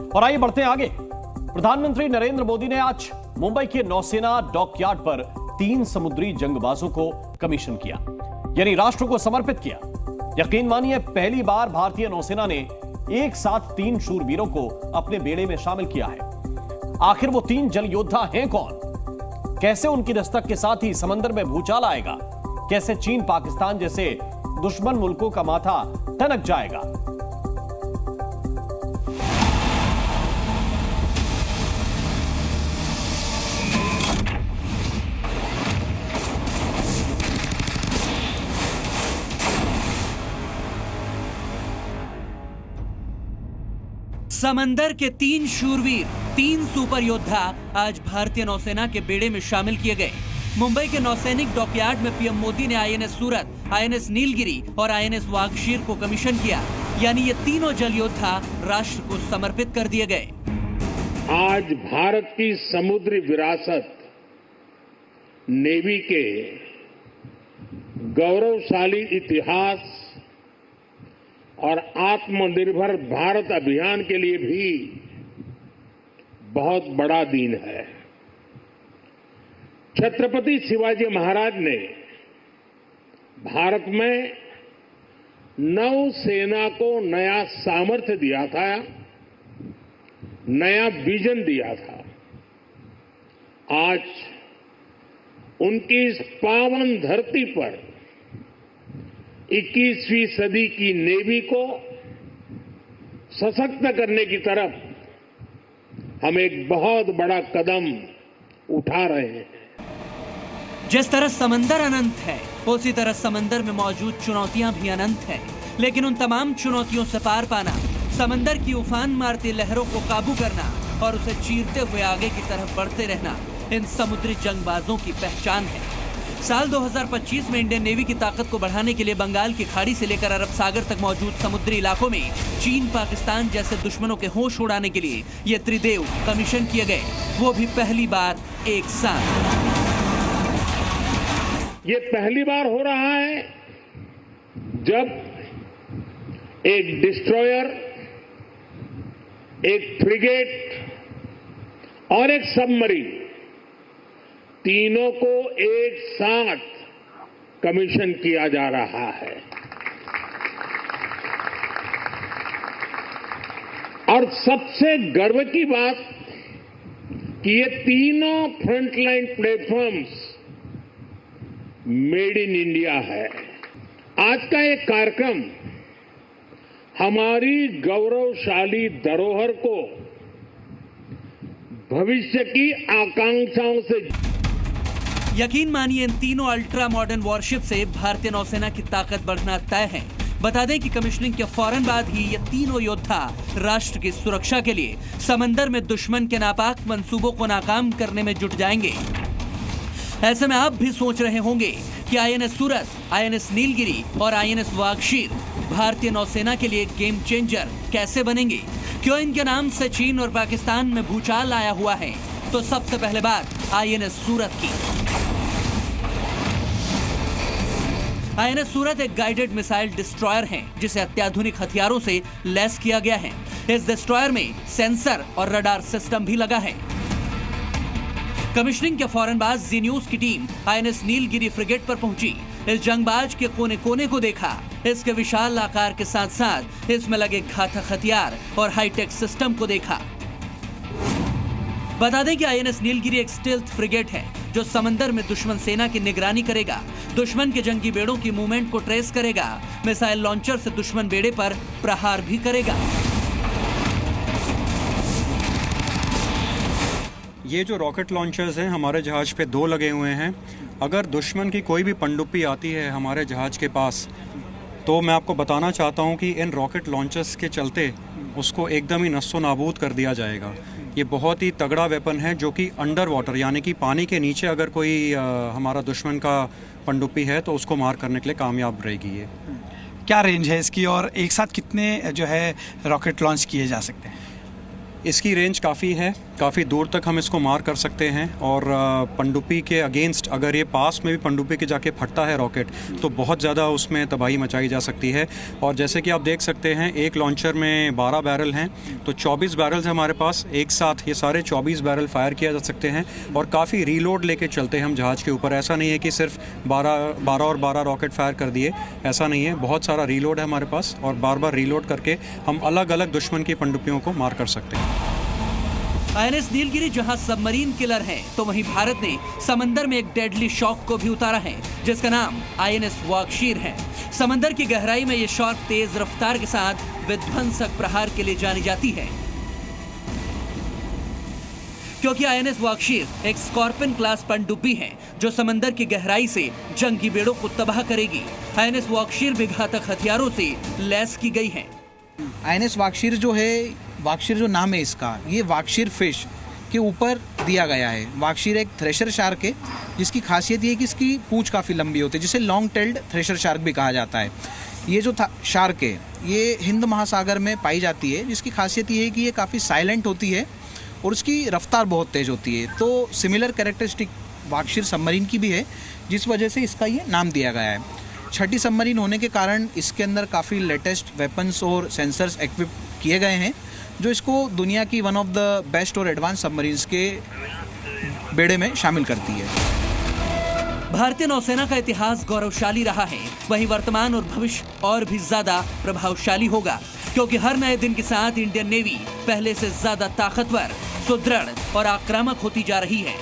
और आइए बढ़ते हैं आगे। प्रधानमंत्री नरेंद्र मोदी ने आज मुंबई के नौसेना डॉकयार्ड पर 3 समुद्री जंगबाजों को कमीशन किया, यानी राष्ट्र को समर्पित किया। यकीन मानिए, पहली बार भारतीय नौसेना ने एक साथ 3 शूरवीरों को अपने बेड़े में शामिल किया है। आखिर वो 3 जल योद्धा हैं कौन? कैसे उनकी दस्तक के साथ ही समंदर में भूचाल आएगा? कैसे चीन पाकिस्तान जैसे दुश्मन मुल्कों का माथा टनक जाएगा? समंदर के 3 शूरवीर, 3 सुपर योद्धा आज भारतीय नौसेना के बेड़े में शामिल किए गए। मुंबई के नौसैनिक डॉकयार्ड में पीएम मोदी ने आईएनएस सूरत, आईएनएस नीलगिरी और आईएनएस वागशीर को कमीशन किया, यानी ये तीनों जल योद्धा राष्ट्र को समर्पित कर दिए गए। आज भारत की समुद्री विरासत, नेवी के गौरवशाली इतिहास और आत्मनिर्भर भारत अभियान के लिए भी बहुत बड़ा दिन है। छत्रपति शिवाजी महाराज ने भारत में नौसेना को नया सामर्थ्य दिया था, नया विजन दिया था। आज उनकी इस पावन धरती पर 21वीं सदी की नेवी को सशक्त करने की तरफ हम एक बहुत बड़ा कदम उठा रहे हैं। जिस तरह समंदर अनंत है, उसी तरह समंदर में मौजूद चुनौतियां भी अनंत हैं। लेकिन उन तमाम चुनौतियों से पार पाना, समंदर की उफान मारती लहरों को काबू करना और उसे चीरते हुए आगे की तरफ बढ़ते रहना, इन समुद्री जंगबाजों की पहचान है। साल 2025 में इंडियन नेवी की ताकत को बढ़ाने के लिए बंगाल की खाड़ी से लेकर अरब सागर तक मौजूद समुद्री इलाकों में चीन पाकिस्तान जैसे दुश्मनों के होश उड़ाने के लिए ये त्रिदेव कमीशन किए गए, वो भी पहली बार एक साथ। ये पहली बार हो रहा है जब एक डिस्ट्रॉयर, एक फ्रिगेट और एक सबमरीन, तीनों को एक साथ कमीशन किया जा रहा है। और सबसे गर्व की बात कि ये तीनों frontline platforms made in India है। आज का ये कार्यक्रम हमारी गौरवशाली धरोहर को भविष्य की आकांक्षाओं से, यकीन मानिए, इन तीनों अल्ट्रा मॉडर्न वॉरशिप से भारतीय नौसेना की ताकत बढ़ना तय है। बता दें कि कमीशनिंग के फौरन बाद ही ये तीनों योद्धा राष्ट्र की सुरक्षा के लिए समंदर में दुश्मन के नापाक मंसूबों को नाकाम करने में जुट जाएंगे। ऐसे में आप भी सोच रहे होंगे कि आईएनएस सूरत, आईएनएस नीलगिरी और आईएनएस वागशीर भारतीय नौसेना के लिए गेम चेंजर कैसे बनेंगे? क्यों इनके नाम से चीन और पाकिस्तान में भूचाल आया हुआ है? तो सबसे पहले बात आईएनएस सूरत की। आईएनएस सूरत एक गाइडेड मिसाइल डिस्ट्रॉयर है, जिसे अत्याधुनिक हथियारों से लैस किया गया है। इस डिस्ट्रॉयर में सेंसर और रडार सिस्टम भी लगा है। कमीशनिंग के फौरन बाद जी न्यूज की टीम आईएनएस नीलगिरी फ्रिगेट पर पहुंची। इस जंगबाज के कोने कोने को देखा, इसके विशाल आकार के साथ साथ इसमें लगे घातक हथियार और हाईटेक सिस्टम को देखा। बता दें कि आईएनएस नीलगिरी एक स्टेल्थ फ्रिगेट है, जो समंदर में दुश्मन सेना की निगरानी करेगा, दुश्मन के जंगी बेड़ों की मूवमेंट को ट्रेस करेगा, मिसाइल लॉन्चर से दुश्मन बेड़े पर प्रहार भी करेगा। ये जो रॉकेट लॉन्चर्स हैं हमारे जहाज पे 2 लगे हुए हैं। अगर दुश्मन की कोई भी पनडुब्बी आती है हमारे जहाज के पास, तो मैं आपको बताना चाहता हूँ कि इन रॉकेट लॉन्चर्स के चलते उसको एकदम ही नस्तो नाबूद कर दिया जाएगा। ये बहुत ही तगड़ा वेपन है जो कि अंडर वाटर यानी कि पानी के नीचे अगर कोई हमारा दुश्मन का पनडुब्बी है तो उसको मार करने के लिए कामयाब रहेगी। ये क्या रेंज है इसकी और एक साथ कितने जो है रॉकेट लॉन्च किए जा सकते हैं? इसकी रेंज काफ़ी है, काफ़ी दूर तक हम इसको मार कर सकते हैं और पनडुब्बी के अगेंस्ट अगर ये पास में भी पनडुब्बी के जाके फटता है रॉकेट तो बहुत ज़्यादा उसमें तबाही मचाई जा सकती है। और जैसे कि आप देख सकते हैं एक लॉन्चर में 12 बैरल हैं तो 24 बैरल्स हमारे पास, एक साथ ये सारे 24 बैरल फायर किया जा सकते हैं और काफ़ी रीलोड लेके चलते हैं हम जहाज़ के ऊपर। ऐसा नहीं है कि सिर्फ 12 और 12 रॉकेट फायर कर दिए, ऐसा नहीं है, बहुत सारा रीलोड है हमारे पास और बार बार रीलोड करके हम अलग अलग दुश्मन की पनडुब्बियों को मार कर सकते हैं। INS नीलगिरी जहां सबमरीन किलर है तो वहीं भारत ने समंदर में एक डेडली शॉर्क को भी उतारा है जिसका नाम INS वार्कशीर है। समंदर की गहराई में ये शॉर्क तेज रफ्तार के साथ विध्वंसक प्रहार के लिए जानी जाती है। क्योंकि INS वार्कशीर एक स्कॉर्पियन क्लास पनडुब्बी है जो समंदर की गहराई से जंगी बेड़ों को तबाह करेगी। INS वार्कशीर भी घातक हथियारों से लैस की गई है। INS वार्कशीर जो है, वार्कशीर जो नाम है इसका, ये वार्कशीर फिश के ऊपर दिया गया है। वार्कशीर एक थ्रेशर शार्क है जिसकी खासियत ये है कि इसकी पूंछ काफ़ी लंबी होती है, जिसे लॉन्ग टेल्ड थ्रेशर शार्क भी कहा जाता है। ये जो शार्क है ये हिंद महासागर में पाई जाती है, जिसकी खासियत ये है कि ये काफ़ी साइलेंट होती है और उसकी रफ्तार बहुत तेज़ होती है। तो सिमिलर कैरेक्टरिस्टिक वार्कशीर सबमरीन की भी है, जिस वजह से इसका ये नाम दिया गया है। छठी सबमरीन होने के कारण इसके अंदर काफ़ी लेटेस्ट वेपन्स और सेंसर्स इक्विप किए गए हैं जो इसको दुनिया की वन ऑफ द बेस्ट और एडवांस सबमरीन्स के बेड़े में शामिल करती है। भारतीय नौसेना का इतिहास गौरवशाली रहा है, वहीं वर्तमान और भविष्य और भी ज्यादा प्रभावशाली होगा क्योंकि हर नए दिन के साथ इंडियन नेवी पहले से ज्यादा ताकतवर, सुदृढ़ और आक्रामक होती जा रही है।